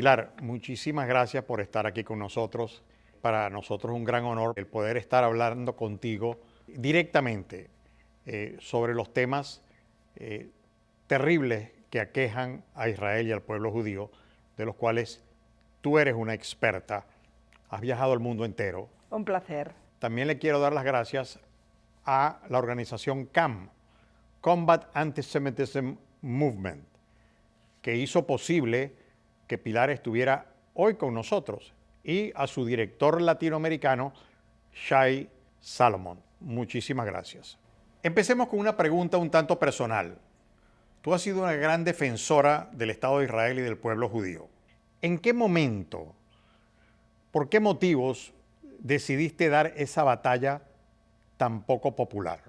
Pilar, muchísimas gracias por estar aquí con nosotros. Para nosotros es un gran honor el poder estar hablando contigo directamente sobre los temas terribles que aquejan a Israel y al pueblo judío, de los cuales tú eres una experta. Has viajado al mundo entero. Un placer. También le quiero dar las gracias a la organización CAM, Combat Antisemitism Movement, que hizo posible que Pilar estuviera hoy con nosotros, y a su director latinoamericano, Shai Salomon. Muchísimas gracias. Empecemos con una pregunta un tanto personal. Tú has sido una gran defensora del Estado de Israel y del pueblo judío. ¿En qué momento, por qué motivos decidiste dar esa batalla tan poco popular?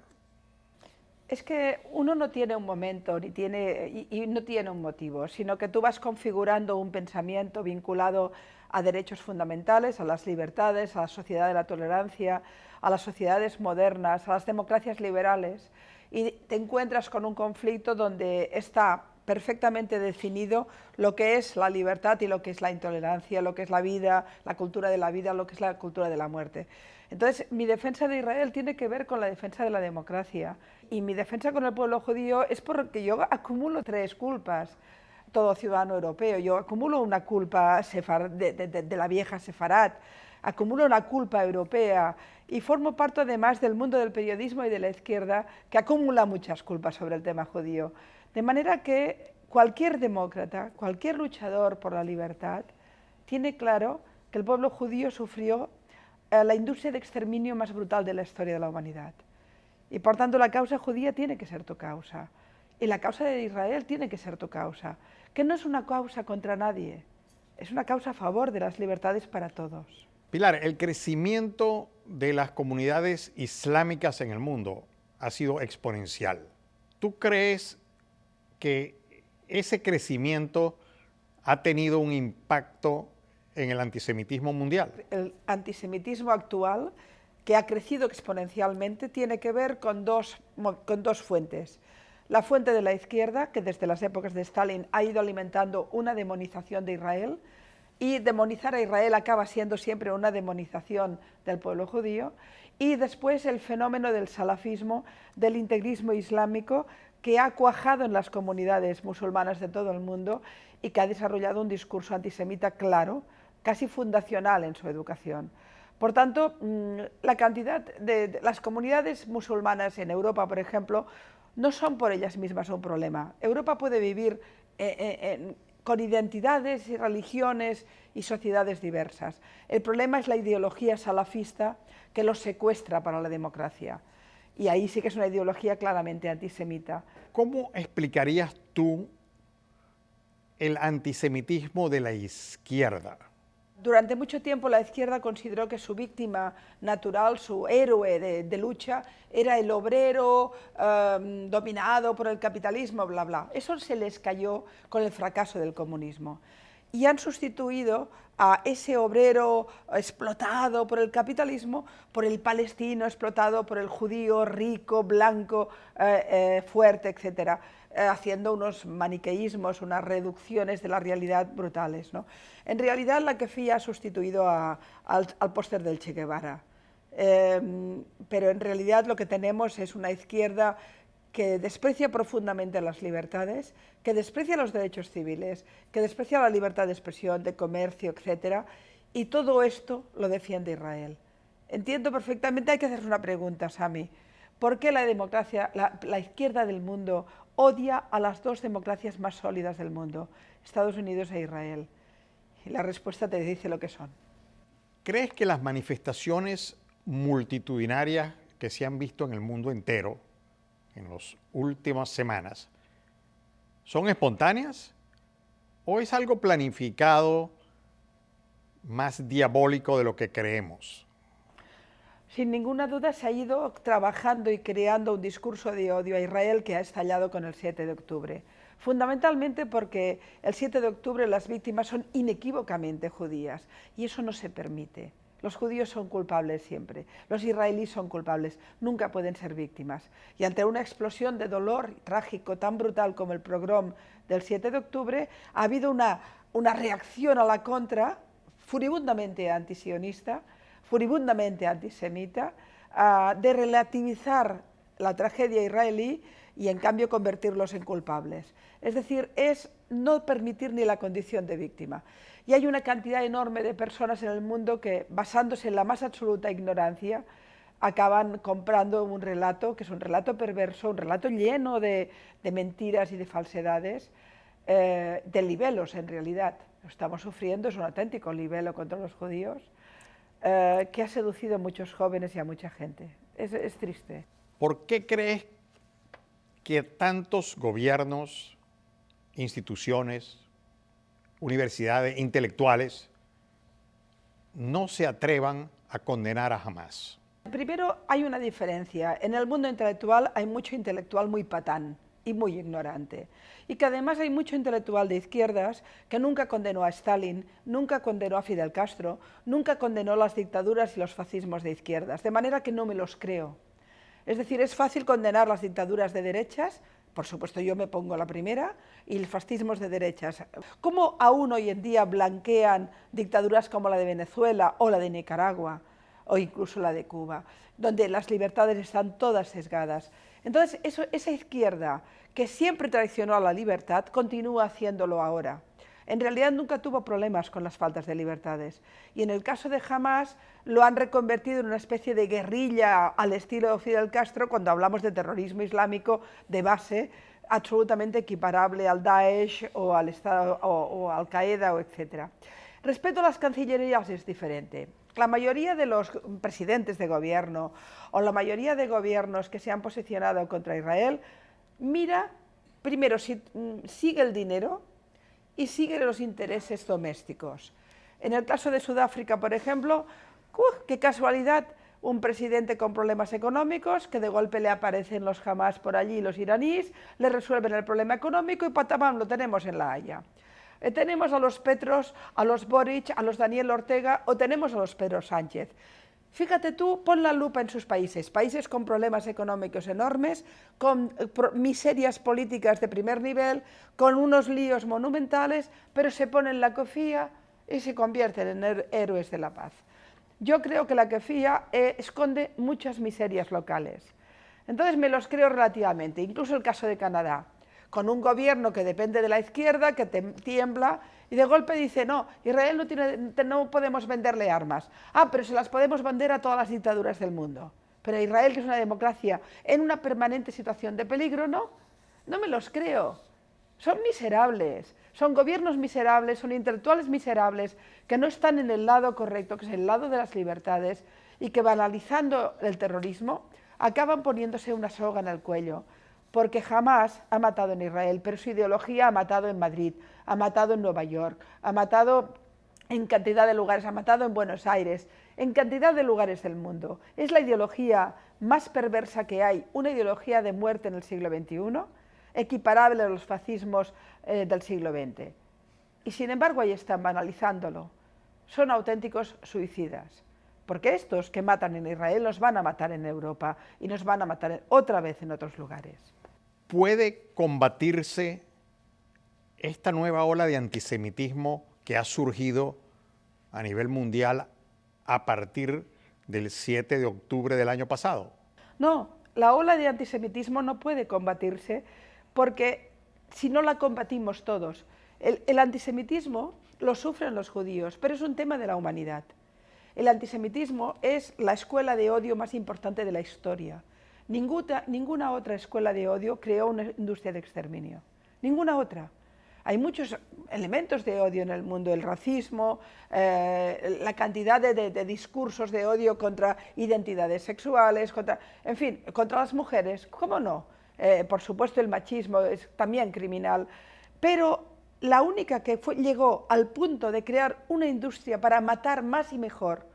Es que uno no tiene un momento y no tiene un motivo, sino que tú vas configurando un pensamiento vinculado a derechos fundamentales, a las libertades, a la sociedad de la tolerancia, a las sociedades modernas, a las democracias liberales, y te encuentras con un conflicto donde está perfectamente definido lo que es la libertad y lo que es la intolerancia, lo que es la vida, la cultura de la vida, lo que es la cultura de la muerte. Entonces, mi defensa de Israel tiene que ver con la defensa de la democracia, y mi defensa con el pueblo judío es porque yo acumulo tres culpas, todo ciudadano europeo. Yo acumulo una culpa de la vieja Sefarad, acumulo una culpa europea y formo parte además del mundo del periodismo y de la izquierda que acumula muchas culpas sobre el tema judío. De manera que cualquier demócrata, cualquier luchador por la libertad, tiene claro que el pueblo judío sufrió la industria de exterminio más brutal de la historia de la humanidad. Y por tanto la causa judía tiene que ser tu causa. Y la causa de Israel tiene que ser tu causa. Que no es una causa contra nadie, es una causa a favor de las libertades para todos. Pilar, el crecimiento de las comunidades islámicas en el mundo ha sido exponencial. ¿Tú crees que ese crecimiento ha tenido un impacto en el antisemitismo mundial? El antisemitismo actual, que ha crecido exponencialmente, tiene que ver con dos fuentes. La fuente de la izquierda, que desde las épocas de Stalin ha ido alimentando una demonización de Israel, y demonizar a Israel acaba siendo siempre una demonización del pueblo judío, y después el fenómeno del salafismo, del integrismo islámico, que ha cuajado en las comunidades musulmanas de todo el mundo y que ha desarrollado un discurso antisemita claro, casi fundacional en su educación. Por tanto, la cantidad de las comunidades musulmanas en Europa, por ejemplo, no son por ellas mismas un problema. Europa puede vivir con identidades y religiones y sociedades diversas. El problema es la ideología salafista que los secuestra para la democracia. Y ahí sí que es una ideología claramente antisemita. ¿Cómo explicarías tú el antisemitismo de la izquierda? Durante mucho tiempo la izquierda consideró que su víctima natural, su héroe de lucha, era el obrero dominado por el capitalismo, bla, bla. Eso se les cayó con el fracaso del comunismo. Y han sustituido a ese obrero explotado por el capitalismo por el palestino explotado por el judío rico, blanco, fuerte, etc., haciendo unos maniqueísmos, unas reducciones de la realidad brutales, ¿no? En realidad la Kefía ha sustituido al póster del Che Guevara, pero en realidad lo que tenemos es una izquierda que desprecia profundamente las libertades, que desprecia los derechos civiles, que desprecia la libertad de expresión, de comercio, etc. Y todo esto lo defiende Israel. Entiendo perfectamente, hay que hacer una pregunta, Sami. ¿Por qué la democracia, la izquierda del mundo odia a las dos democracias más sólidas del mundo, Estados Unidos e Israel? Y la respuesta te dice lo que son. ¿Crees que las manifestaciones multitudinarias que se han visto en el mundo entero en las últimas semanas son espontáneas o es algo planificado, más diabólico de lo que creemos? Sin ninguna duda se ha ido trabajando y creando un discurso de odio a Israel que ha estallado con el 7 de octubre. Fundamentalmente porque el 7 de octubre las víctimas son inequívocamente judías y eso no se permite. Los judíos son culpables siempre, los israelíes son culpables, nunca pueden ser víctimas. Y ante una explosión de dolor trágico tan brutal como el pogrom del 7 de octubre, ha habido una reacción a la contra furibundamente antisionista, furibundamente antisemita, de relativizar la tragedia israelí y en cambio convertirlos en culpables. Es decir, es no permitir ni la condición de víctima. Y hay una cantidad enorme de personas en el mundo que, basándose en la más absoluta ignorancia, acaban comprando un relato que es un relato perverso, un relato lleno de mentiras y de falsedades, de libelos en realidad. Lo estamos sufriendo, es un auténtico libelo contra los judíos, que ha seducido a muchos jóvenes y a mucha gente. Es triste. ¿Por qué crees que tantos gobiernos, instituciones, universidades, intelectuales no se atrevan a condenar a Hamás? Primero, hay una diferencia. En el mundo intelectual hay mucho intelectual muy patán y muy ignorante. Y que además hay mucho intelectual de izquierdas que nunca condenó a Stalin, nunca condenó a Fidel Castro, nunca condenó las dictaduras y los fascismos de izquierdas, de manera que no me los creo. Es decir, es fácil condenar las dictaduras de derechas, por supuesto yo me pongo la primera, y los fascismos de derechas. ¿Cómo aún hoy en día blanquean dictaduras como la de Venezuela o la de Nicaragua, o incluso la de Cuba, donde las libertades están todas sesgadas? Entonces, esa izquierda que siempre traicionó a la libertad, continúa haciéndolo ahora. En realidad nunca tuvo problemas con las faltas de libertades. Y en el caso de Hamás lo han reconvertido en una especie de guerrilla al estilo de Fidel Castro, cuando hablamos de terrorismo islámico de base, absolutamente equiparable al Daesh o al Estado o Al Qaeda, etc. Respecto a las cancillerías es diferente. La mayoría de los presidentes de gobierno o la mayoría de gobiernos que se han posicionado contra Israel mira primero si sigue el dinero y sigue los intereses domésticos. En el caso de Sudáfrica, por ejemplo, qué casualidad, un presidente con problemas económicos, que de golpe le aparecen los Hamás por allí, los iraníes, le resuelven el problema económico y patamam, lo tenemos en La Haya. Tenemos a los Petros, a los Boric, a los Daniel Ortega o tenemos a los Pedro Sánchez. Fíjate tú, pon la lupa en sus países, países con problemas económicos enormes, con miserias políticas de primer nivel, con unos líos monumentales, pero se ponen la kefía y se convierten en héroes de la paz. Yo creo que la kefía esconde muchas miserias locales. Entonces me los creo relativamente, incluso el caso de Canadá, con un gobierno que depende de la izquierda, que tiembla, y de golpe dice, no, Israel no podemos venderle armas. Ah, pero se las podemos vender a todas las dictaduras del mundo. Pero Israel, que es una democracia en una permanente situación de peligro, no me los creo. Son miserables, son gobiernos miserables, son intelectuales miserables, que no están en el lado correcto, que es el lado de las libertades, y que banalizando el terrorismo, acaban poniéndose una soga en el cuello. Porque Hamás ha matado en Israel, pero su ideología ha matado en Madrid, ha matado en Nueva York, ha matado en cantidad de lugares, ha matado en Buenos Aires, en cantidad de lugares del mundo. Es la ideología más perversa que hay, una ideología de muerte en el siglo XXI, equiparable a los fascismos del siglo XX. Y sin embargo ahí están banalizándolo. Son auténticos suicidas. Porque estos que matan en Israel nos van a matar en Europa y nos van a matar otra vez en otros lugares. ¿Puede combatirse esta nueva ola de antisemitismo que ha surgido a nivel mundial a partir del 7 de octubre del año pasado? No, la ola de antisemitismo no puede combatirse porque si no la combatimos todos. El antisemitismo lo sufren los judíos, pero es un tema de la humanidad. El antisemitismo es la escuela de odio más importante de la historia. Ninguna otra escuela de odio creó una industria de exterminio. Ninguna otra. Hay muchos elementos de odio en el mundo, el racismo, la cantidad de discursos de odio contra identidades sexuales, en fin, contra las mujeres, ¿cómo no? Por supuesto el machismo es también criminal, pero la única que llegó al punto de crear una industria para matar más y mejor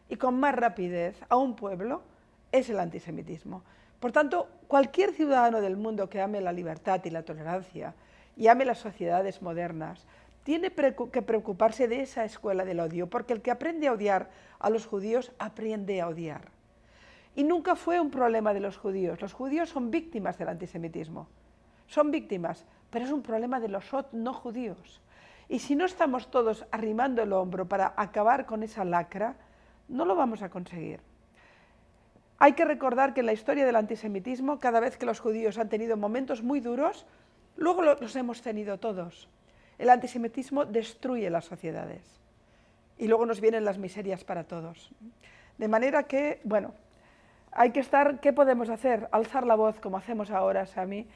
y con más rapidez a un pueblo es el antisemitismo. Por tanto, cualquier ciudadano del mundo que ame la libertad y la tolerancia y ame las sociedades modernas tiene que preocuparse de esa escuela del odio, porque el que aprende a odiar a los judíos aprende a odiar. Y nunca fue un problema de los judíos. Los judíos son víctimas del antisemitismo. Son víctimas, pero es un problema de los no judíos. Y si no estamos todos arrimando el hombro para acabar con esa lacra, no lo vamos a conseguir. Hay que recordar que en la historia del antisemitismo, cada vez que los judíos han tenido momentos muy duros, luego los hemos tenido todos. El antisemitismo destruye las sociedades y luego nos vienen las miserias para todos. De manera que, bueno, hay que estar, ¿qué podemos hacer? Alzar la voz como hacemos ahora, Sami,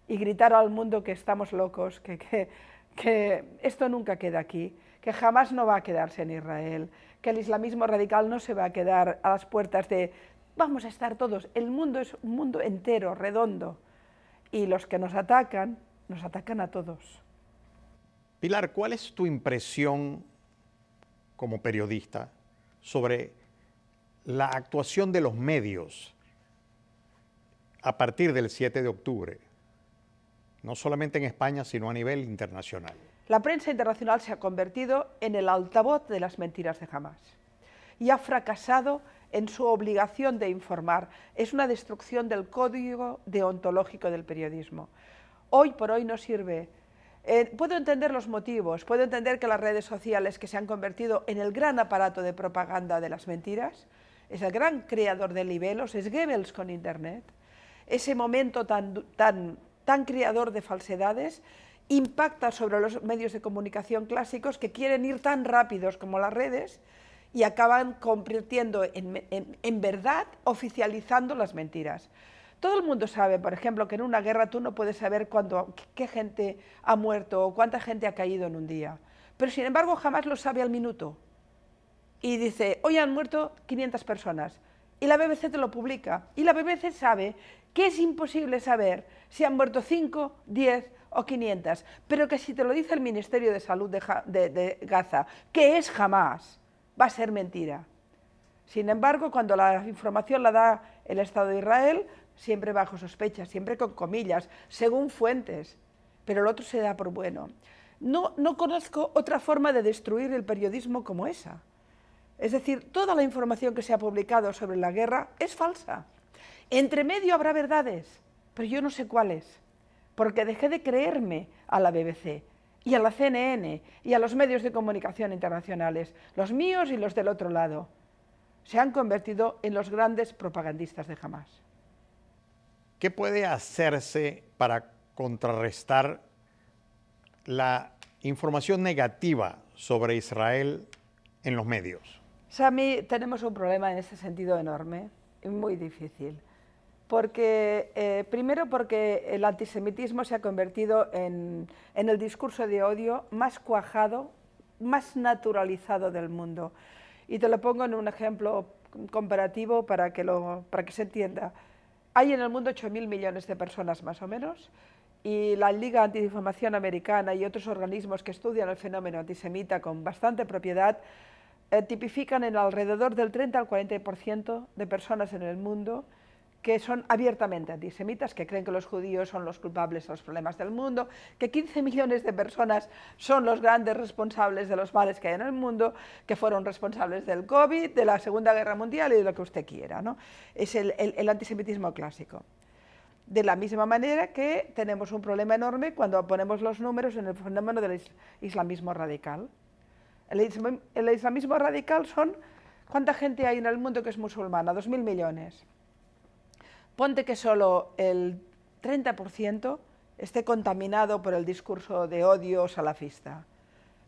y gritar al mundo que estamos locos, que esto nunca queda aquí, que jamás no va a quedarse en Israel, que el islamismo radical no se va a quedar a las puertas de vamos a estar todos. El mundo es un mundo entero, redondo, y los que nos atacan a todos. Pilar, ¿cuál es tu impresión como periodista sobre la actuación de los medios a partir del 7 de octubre? No solamente en España, sino a nivel internacional. La prensa internacional se ha convertido en el altavoz de las mentiras de Hamás y ha fracasado en su obligación de informar. Es una destrucción del código deontológico del periodismo. Hoy por hoy no sirve. Puedo entender los motivos, puedo entender que las redes sociales, que se han convertido en el gran aparato de propaganda de las mentiras, es el gran creador de libelos, es Goebbels con Internet, ese momento tan creador de falsedades, impacta sobre los medios de comunicación clásicos que quieren ir tan rápidos como las redes y acaban convirtiendo en verdad, oficializando las mentiras. Todo el mundo sabe, por ejemplo, que en una guerra tú no puedes saber qué gente ha muerto o cuánta gente ha caído en un día. Pero sin embargo jamás lo sabe al minuto. Y dice, hoy han muerto 500 personas. Y la BBC te lo publica. Y la BBC sabe que es imposible saber si han muerto 5, 10 o 500. Pero que si te lo dice el Ministerio de Salud de Gaza, que es Hamás, va a ser mentira. Sin embargo, cuando la información la da el Estado de Israel, siempre bajo sospecha, siempre con comillas, según fuentes, pero el otro se da por bueno. No conozco otra forma de destruir el periodismo como esa. Es decir, toda la información que se ha publicado sobre la guerra es falsa. Entre medio habrá verdades, pero yo no sé cuáles, porque dejé de creerme a la BBC y a la CNN y a los medios de comunicación internacionales, los míos y los del otro lado. Se han convertido en los grandes propagandistas de Hamás. ¿Qué puede hacerse para contrarrestar la información negativa sobre Israel en los medios? Sami, tenemos un problema en ese sentido enorme y muy difícil. Primero porque el antisemitismo se ha convertido en el discurso de odio más cuajado, más naturalizado del mundo. Y te lo pongo en un ejemplo comparativo para que se entienda. Hay en el mundo 8.000 millones de personas más o menos, y la Liga Antidifamación Americana y otros organismos que estudian el fenómeno antisemita con bastante propiedad tipifican en alrededor del 30 al 40% de personas en el mundo que son abiertamente antisemitas, que creen que los judíos son los culpables de los problemas del mundo, que 15 millones de personas son los grandes responsables de los males que hay en el mundo, que fueron responsables del COVID, de la Segunda Guerra Mundial y de lo que usted quiera, ¿no? Es el antisemitismo clásico. De la misma manera que tenemos un problema enorme cuando ponemos los números en el fenómeno del islamismo radical. El islamismo radical son, ¿cuánta gente hay en el mundo que es musulmana? 2.000 millones. Ponte que solo el 30% esté contaminado por el discurso de odio salafista.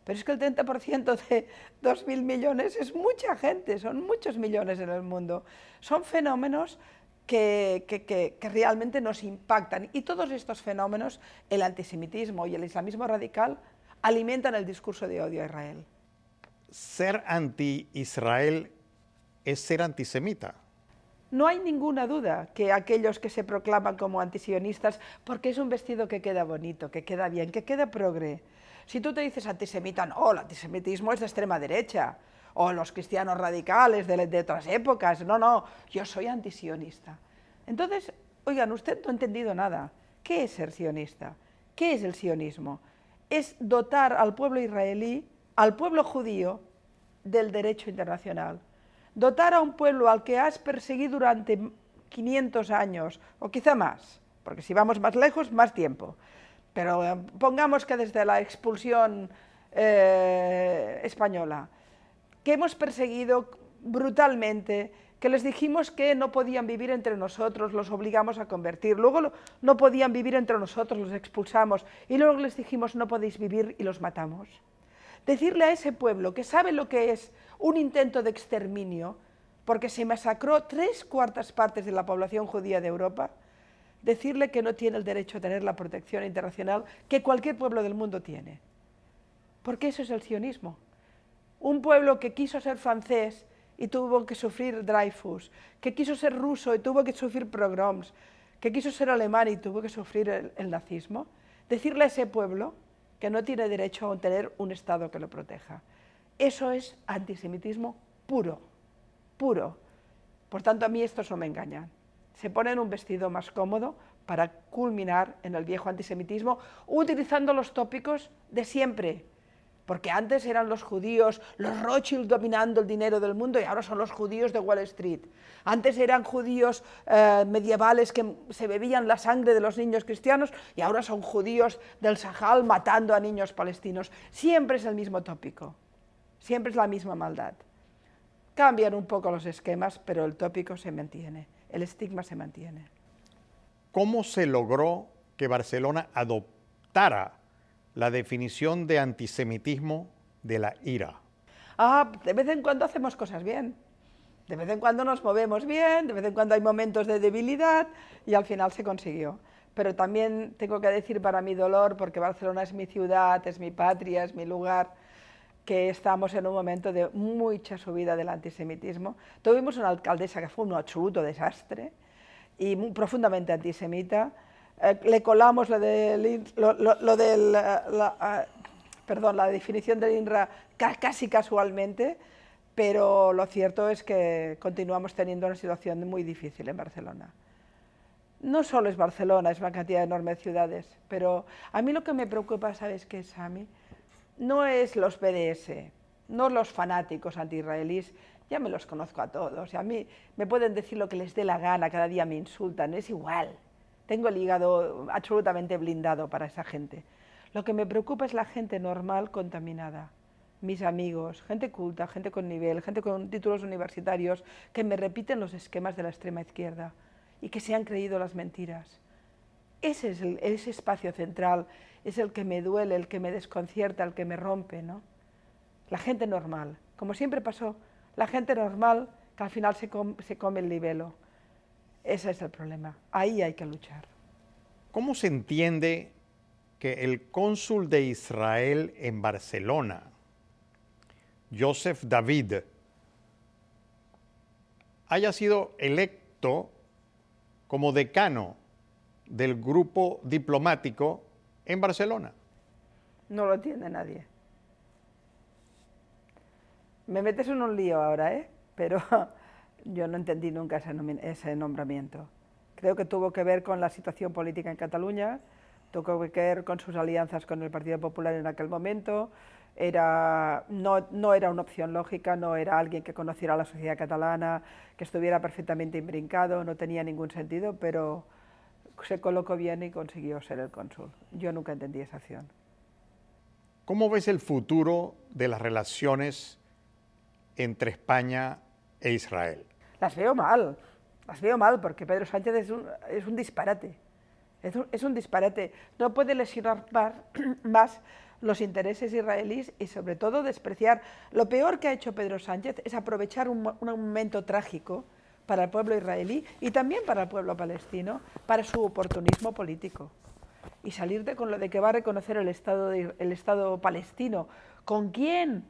Pero es que el 30% de 2.000 millones es mucha gente, son muchos millones en el mundo. Son fenómenos que realmente nos impactan. Y todos estos fenómenos, el antisemitismo y el islamismo radical, alimentan el discurso de odio a Israel. ¿Ser anti-Israel es ser antisemita? No hay ninguna duda que aquellos que se proclaman como antisionistas, porque es un vestido que queda bonito, que queda bien, que queda progre. Si tú te dices antisemita, no, el antisemitismo es de extrema derecha, o los cristianos radicales de otras épocas, no, yo soy antisionista. Entonces, oigan, usted no ha entendido nada. ¿Qué es ser sionista? ¿Qué es el sionismo? es dotar al pueblo israelí, al pueblo judío, del derecho internacional. Dotar a un pueblo al que has perseguido durante 500 años, o quizá más, porque si vamos más lejos, más tiempo. Pero pongamos que desde la expulsión española, que hemos perseguido brutalmente, que les dijimos que no podían vivir entre nosotros, los obligamos a convertir, luego no podían vivir entre nosotros, los expulsamos, y luego les dijimos no podéis vivir y los matamos. Decirle a ese pueblo que sabe lo que es un intento de exterminio, porque se masacró 3/4 partes de la población judía de Europa, decirle que no tiene el derecho a tener la protección internacional que cualquier pueblo del mundo tiene. Porque eso es el sionismo. Un pueblo que quiso ser francés y tuvo que sufrir Dreyfus, que quiso ser ruso y tuvo que sufrir pogroms, que quiso ser alemán y tuvo que sufrir el nazismo, decirle a ese pueblo que no tiene derecho a tener un Estado que lo proteja. Eso es antisemitismo puro, puro. Por tanto, a mí estos no me engañan. Se ponen un vestido más cómodo para culminar en el viejo antisemitismo utilizando los tópicos de siempre. Porque antes eran los judíos, los Rothschild dominando el dinero del mundo y ahora son los judíos de Wall Street. Antes eran judíos medievales que se bebían la sangre de los niños cristianos y ahora son judíos del Sahel matando a niños palestinos. Siempre es el mismo tópico, siempre es la misma maldad. Cambian un poco los esquemas, pero el tópico se mantiene, el estigma se mantiene. ¿Cómo se logró que Barcelona adoptara la definición de antisemitismo de la IRA? De vez en cuando hacemos cosas bien, de vez en cuando nos movemos bien, de vez en cuando hay momentos de debilidad y al final se consiguió. Pero también tengo que decir para mi dolor, porque Barcelona es mi ciudad, es mi patria, es mi lugar, que estamos en un momento de mucha subida del antisemitismo. Tuvimos una alcaldesa que fue un absoluto desastre y muy profundamente antisemita. Le colamos la definición del INRA casi casualmente, pero lo cierto es que continuamos teniendo una situación muy difícil en Barcelona. No solo es Barcelona, es una cantidad enorme de ciudades, pero a mí lo que me preocupa, ¿sabes qué es, Sami? No es los BDS, no los fanáticos anti-israelíes, ya me los conozco a todos, y a mí me pueden decir lo que les dé la gana, cada día me insultan, es igual. Tengo el hígado absolutamente blindado para esa gente. Lo que me preocupa es la gente normal contaminada. Mis amigos, gente culta, gente con nivel, gente con títulos universitarios, que me repiten los esquemas de la extrema izquierda y que se han creído las mentiras. Ese espacio central es el que me duele, el que me desconcierta, el que me rompe, ¿no? La gente normal, como siempre pasó, la gente normal que al final se come el libelo. Ese es el problema, ahí hay que luchar. ¿Cómo se entiende que el cónsul de Israel en Barcelona, Joseph David, haya sido electo como decano del grupo diplomático en Barcelona? No lo entiende nadie. Me metes en un lío ahora, pero yo no entendí nunca ese nombramiento. Creo que tuvo que ver con la situación política en Cataluña, tuvo que ver con sus alianzas con el Partido Popular en aquel momento. No era una opción lógica, no era alguien que conociera la sociedad catalana, que estuviera perfectamente imbrincado, no tenía ningún sentido, pero se colocó bien y consiguió ser el cónsul. Yo nunca entendí esa acción. ¿Cómo ves el futuro de las relaciones entre España e Israel? Las veo mal porque Pedro Sánchez es un disparate. Es un disparate. No puede lesionar más los intereses israelíes y sobre todo despreciar. Lo peor que ha hecho Pedro Sánchez es aprovechar un momento trágico para el pueblo israelí y también para el pueblo palestino, para su oportunismo político. Y salir con lo de que va a reconocer el Estado palestino. ¿Con quién?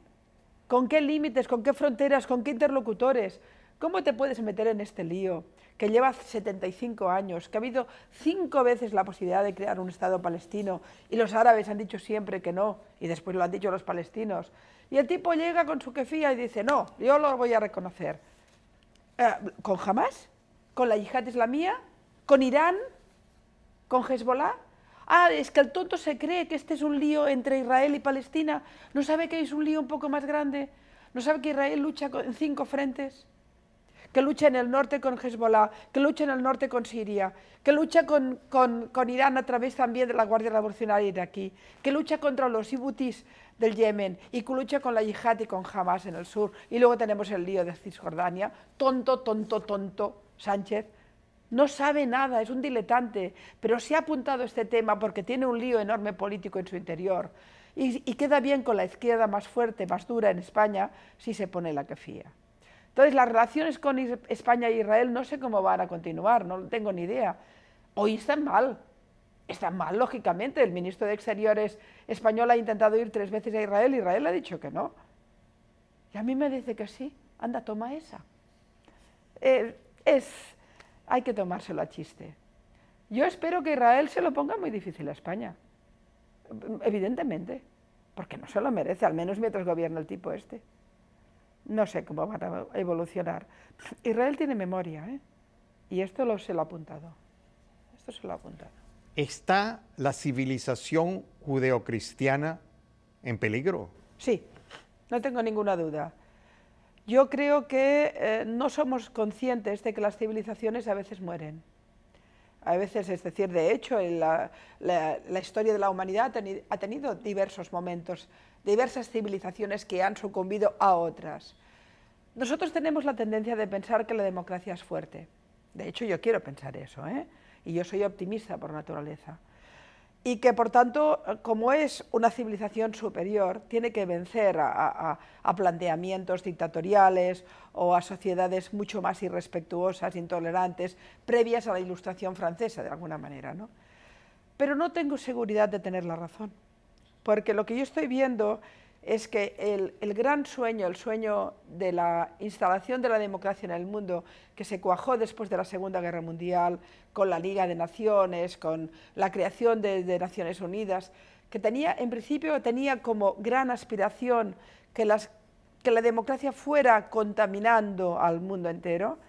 ¿Con qué límites? ¿Con qué fronteras? ¿Con qué interlocutores? ¿Cómo te puedes meter en este lío que lleva 75 años, que ha habido 5 veces la posibilidad de crear un Estado palestino y los árabes han dicho siempre que no y después lo han dicho los palestinos? Y el tipo llega con su kefía y dice, no, yo lo voy a reconocer. ¿Con Hamas? ¿Con la yihad islamía? ¿Con Irán? ¿Con Hezbollah? Ah, es que el tonto se cree que este es un lío entre Israel y Palestina. ¿No sabe que es un lío un poco más grande? ¿No sabe que Israel lucha en 5 frentes? Que lucha en el norte con Hezbollah, que lucha en el norte con Siria, que lucha con Irán a través también de la Guardia Revolucionaria iraquí, que lucha contra los hutíes del Yemen y que lucha con la yihad y con Hamas en el sur. Y luego tenemos el lío de Cisjordania. Tonto, tonto, tonto, Sánchez. No sabe nada, es un diletante, pero se ha apuntado a este tema porque tiene un lío enorme político en su interior. Y queda bien con la izquierda más fuerte, más dura en España, si se pone la que fía. Entonces, las relaciones con España e Israel no sé cómo van a continuar, no tengo ni idea. Hoy están mal, lógicamente. El ministro de Exteriores español ha intentado ir 3 veces a Israel y Israel ha dicho que no. Y a mí me dice que sí, anda, toma esa. Hay que tomárselo a chiste. Yo espero que Israel se lo ponga muy difícil a España, evidentemente, porque no se lo merece, al menos mientras gobierna el tipo este. No sé cómo van a evolucionar. Israel tiene memoria, ¿eh? Y esto se lo ha apuntado. Esto se lo ha apuntado. ¿Está la civilización judeocristiana en peligro? Sí, no tengo ninguna duda. Yo creo que no somos conscientes de que las civilizaciones a veces mueren. A veces, es decir, de hecho, la historia de la humanidad ha tenido diversos momentos, diversas civilizaciones que han sucumbido a otras. Nosotros tenemos la tendencia de pensar que la democracia es fuerte. De hecho, yo quiero pensar eso, ¿eh? Y yo soy optimista por naturaleza. Y que, por tanto, como es una civilización superior, tiene que vencer a planteamientos dictatoriales o a sociedades mucho más irrespetuosas, intolerantes, previas a la Ilustración francesa, de alguna manera, ¿no? Pero no tengo seguridad de tener la razón, porque lo que yo estoy viendo es que el gran sueño, el sueño de la instalación de la democracia en el mundo, que se cuajó después de la Segunda Guerra Mundial, con la Liga de Naciones, con la creación de Naciones Unidas, que en principio tenía como gran aspiración que la democracia fuera contaminando al mundo entero.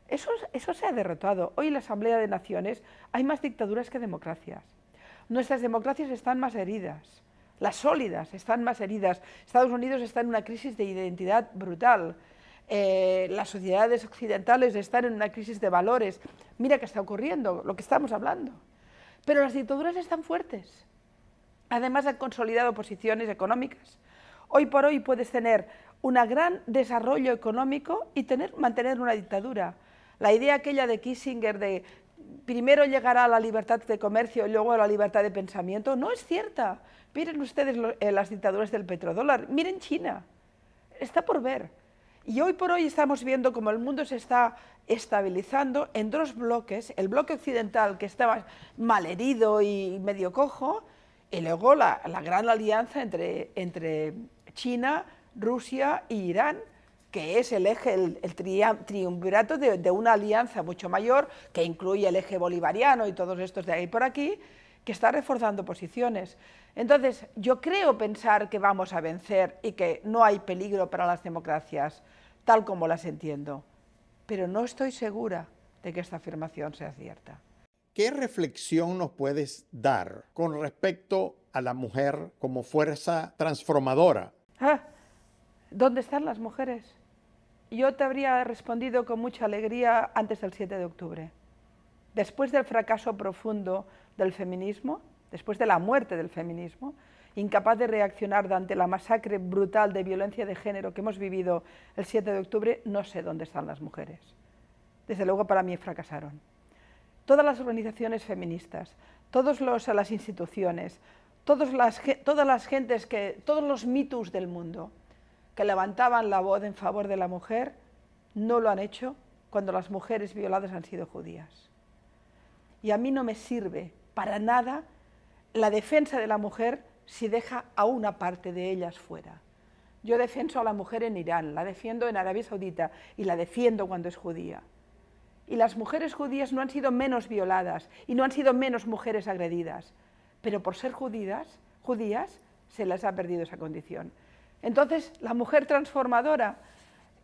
Eso se ha derrotado. Hoy en la Asamblea de Naciones hay más dictaduras que democracias. Nuestras democracias están más heridas. Las sólidas están más heridas. Estados Unidos está en una crisis de identidad brutal. Las sociedades occidentales están en una crisis de valores. Mira qué está ocurriendo, lo que estamos hablando. Pero las dictaduras están fuertes. Además han consolidado posiciones económicas. Hoy por hoy puedes tener un gran desarrollo económico y mantener una dictadura. La idea aquella de Kissinger de primero llegará a la libertad de comercio y luego a la libertad de pensamiento no es cierta. Miren ustedes las dictaduras del petrodólar, miren China, está por ver. Y hoy por hoy estamos viendo cómo el mundo se está estabilizando en 2 bloques, el bloque occidental que estaba malherido y medio cojo, y luego la gran alianza entre China, Rusia e Irán, que es el eje, el triunvirato de una alianza mucho mayor, que incluye el eje bolivariano y todos estos de ahí por aquí, que está reforzando posiciones. Entonces, yo creo pensar que vamos a vencer y que no hay peligro para las democracias, tal como las entiendo, pero no estoy segura de que esta afirmación sea cierta. ¿Qué reflexión nos puedes dar con respecto a la mujer como fuerza transformadora? ¿Dónde están las mujeres? Yo te habría respondido con mucha alegría antes del 7 de octubre. Después del fracaso profundo del feminismo, después de la muerte del feminismo, incapaz de reaccionar ante la masacre brutal de violencia de género que hemos vivido el 7 de octubre, no sé dónde están las mujeres. Desde luego para mí fracasaron. Todas las organizaciones feministas, todas las instituciones, todos los mitos del mundo que levantaban la voz en favor de la mujer, no lo han hecho cuando las mujeres violadas han sido judías. Y a mí no me sirve para nada la defensa de la mujer si deja a una parte de ellas fuera. Yo defiendo a la mujer en Irán, la defiendo en Arabia Saudita y la defiendo cuando es judía. Y las mujeres judías no han sido menos violadas y no han sido menos mujeres agredidas, pero por ser judías se les ha perdido esa condición. Entonces, la mujer transformadora,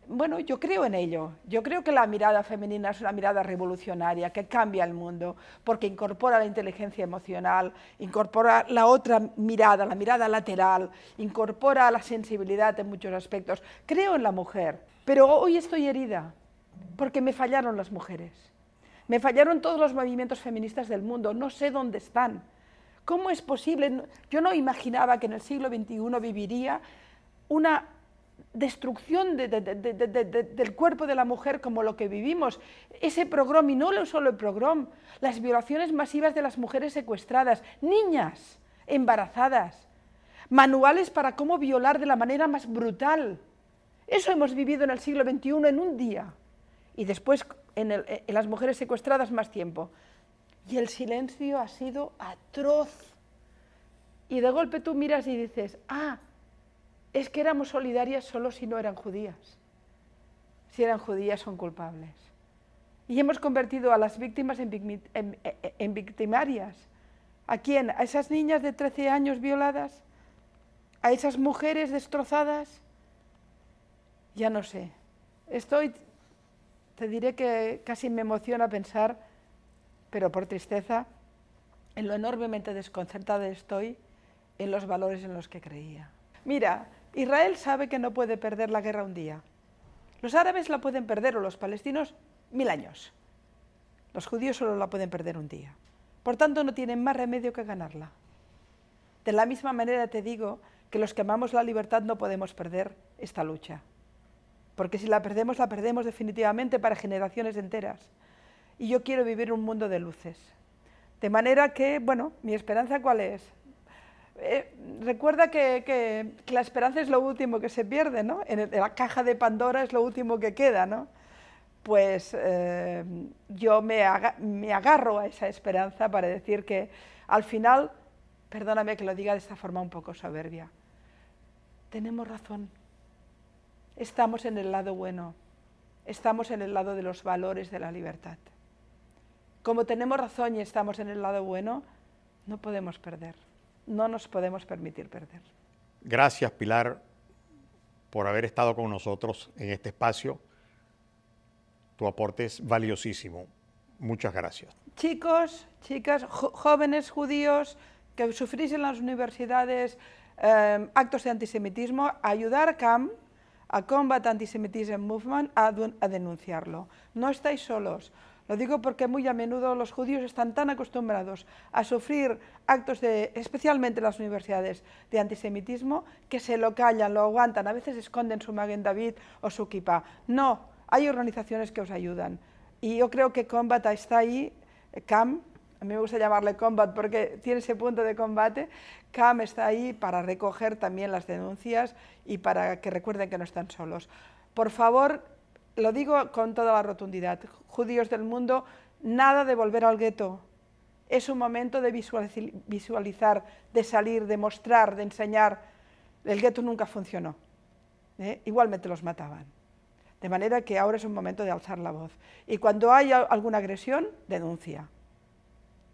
bueno, yo creo en ello. Yo creo que la mirada femenina es una mirada revolucionaria, que cambia el mundo, porque incorpora la inteligencia emocional, incorpora la otra mirada, la mirada lateral, incorpora la sensibilidad en muchos aspectos. Creo en la mujer, pero hoy estoy herida, porque me fallaron las mujeres. Me fallaron todos los movimientos feministas del mundo, no sé dónde están. ¿Cómo es posible? Yo no imaginaba que en el siglo XXI viviría una destrucción del cuerpo de la mujer como lo que vivimos. Ese pogrom, y no solo el pogrom, las violaciones masivas de las mujeres secuestradas, niñas embarazadas, manuales para cómo violar de la manera más brutal. Eso hemos vivido en el siglo XXI en un día. Y después en las mujeres secuestradas más tiempo. Y el silencio ha sido atroz. Y de golpe tú miras y dices, ah, es que éramos solidarias solo si no eran judías. Si eran judías son culpables. Y hemos convertido a las víctimas en victimarias. ¿A quién? ¿A esas niñas de 13 años violadas? ¿A esas mujeres destrozadas? Ya no sé. Te diré que casi me emociona pensar, pero por tristeza, en lo enormemente desconcertada estoy en los valores en los que creía. Mira, Israel sabe que no puede perder la guerra un día. Los árabes la pueden perder, o los palestinos, 1000 años. Los judíos solo la pueden perder un día. Por tanto, no tienen más remedio que ganarla. De la misma manera te digo que los que amamos la libertad no podemos perder esta lucha. Porque si la perdemos definitivamente para generaciones enteras. Y yo quiero vivir un mundo de luces. De manera que, bueno, ¿mi esperanza cuál es? Recuerda que la esperanza es lo último que se pierde, ¿no? En la caja de Pandora es lo último que queda, ¿no? Pues yo me agarro a esa esperanza para decir que al final, perdóname que lo diga de esta forma un poco soberbia, tenemos razón. Estamos en el lado bueno, estamos en el lado de los valores de la libertad. Como tenemos razón y estamos en el lado bueno, no podemos perder, no nos podemos permitir perder. Gracias, Pilar, por haber estado con nosotros en este espacio. Tu aporte es valiosísimo. Muchas gracias. Chicos, chicas, jóvenes judíos que sufrís en las universidades actos de antisemitismo, ayudar a CAM, a Combat Antisemitism Movement, a denunciarlo. No estáis solos. Lo digo porque muy a menudo los judíos están tan acostumbrados a sufrir actos, especialmente en las universidades, de antisemitismo, que se lo callan, lo aguantan, a veces esconden su Maguen David o su kippah. No, hay organizaciones que os ayudan. Y yo creo que Combat está ahí, CAM, a mí me gusta llamarle Combat porque tiene ese punto de combate, CAM está ahí para recoger también las denuncias y para que recuerden que no están solos. Por favor, lo digo con toda la rotundidad, judíos del mundo, nada de volver al gueto. Es un momento de visualizar, de salir, de mostrar, de enseñar. El gueto nunca funcionó. Igualmente los mataban. De manera que ahora es un momento de alzar la voz. Y cuando haya alguna agresión, denuncia.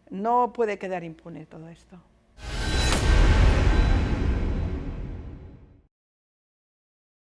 No puede quedar impune todo esto.